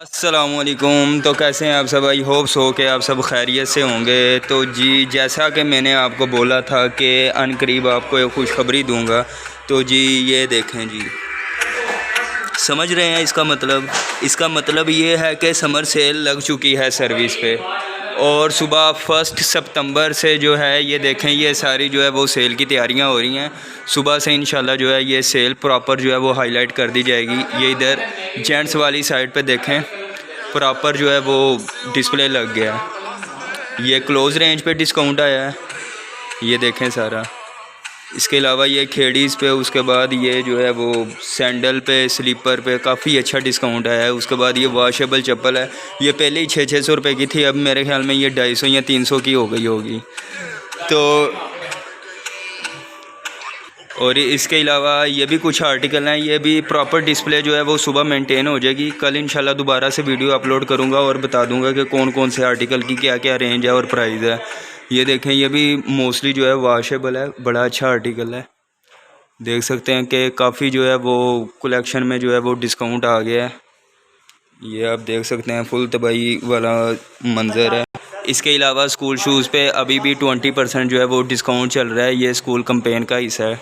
अस्सलामुअलैकुम। तो कैसे हैं आप सब? आई होप सो के आप सब खैरियत से होंगे। तो जी, जैसा कि मैंने आपको बोला था कि अनकरीब आपको एक खुशखबरी दूंगा, तो जी ये देखें जी, समझ रहे हैं इसका मतलब ये है कि समर सेल लग चुकी है सर्विस पे। और सुबह 1 सितंबर से जो है ये देखें, ये सारी जो है वो सेल की तैयारियां हो रही हैं। सुबह से इंशाल्लाह जो है ये सेल प्रॉपर जो है वो हाईलाइट कर दी जाएगी। ये इधर जेंट्स वाली साइड पे देखें, प्रॉपर जो है वो डिस्प्ले लग गया है। ये क्लोज़ रेंज पे डिस्काउंट आया है, ये देखें सारा। इसके अलावा ये खेड़ीज़ पे, उसके बाद ये जो है वो सैंडल पे, स्लीपर पे काफ़ी अच्छा डिस्काउंट आया है। उसके बाद ये वॉशेबल चप्पल है, ये पहले ही 600 रुपये की थी, अब मेरे ख्याल में ये 250 या 300 की हो गई होगी। तो और इसके अलावा ये भी कुछ आर्टिकल हैं, ये भी प्रॉपर डिस्प्ले जो है वो सुबह मेंटेन हो जाएगी। कल इंशाल्लाह दोबारा से वीडियो अपलोड करूँगा और बता दूँगा कि कौन कौन से आर्टिकल की क्या क्या रेंज है और प्राइस है। ये देखें, ये भी मोस्टली जो है वॉशेबल है, बड़ा अच्छा आर्टिकल है। देख सकते हैं कि काफ़ी जो है वो कलेक्शन में जो है वो डिस्काउंट आ गया है। ये आप देख सकते हैं, फुल तबाही वाला मंज़र है। इसके अलावा स्कूल शूज़ पे अभी भी 20% जो है वो डिस्काउंट चल रहा है। ये स्कूल कैंपेन का हिस्सा है।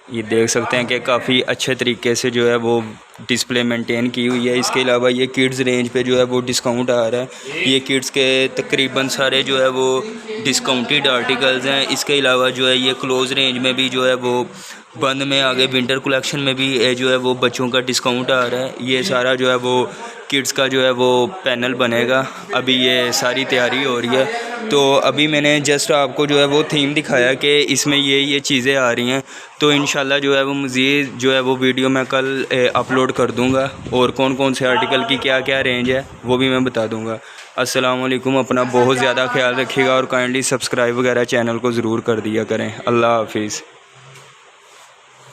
ये देख सकते हैं कि काफ़ी अच्छे तरीके से जो है वो डिस्प्ले मेंटेन की हुई है। इसके अलावा ये किड्स रेंज पे जो है वो डिस्काउंट आ रहा है। ये किड्स के तकरीबन सारे जो है वो डिस्काउंटेड आर्टिकल्स हैं। इसके अलावा जो है ये क्लोज़ रेंज में भी जो है वो बंद में आगे विंटर कलेक्शन में भी जो है वो बच्चों का डिस्काउंट आ रहा है। ये सारा जो है वो किड्स का जो है वो पैनल बनेगा। अभी ये सारी तैयारी हो रही है। तो अभी मैंने जस्ट आपको जो है वो थीम दिखाया कि इसमें ये चीज़ें आ रही हैं। तो इंशाल्लाह जो है वो मज़ीद जो है वो वीडियो मैं कल अपलोड कर दूंगा, और कौन कौन से आर्टिकल की क्या क्या रेंज है वो भी मैं बता दूंगा। अस्सलाम वालेकुम। अपना बहुत ज़्यादा ख्याल रखिएगा और काइंडली सब्सक्राइब वगैरह चैनल को ज़रूर कर दिया करें। अल्लाह हाफिज़।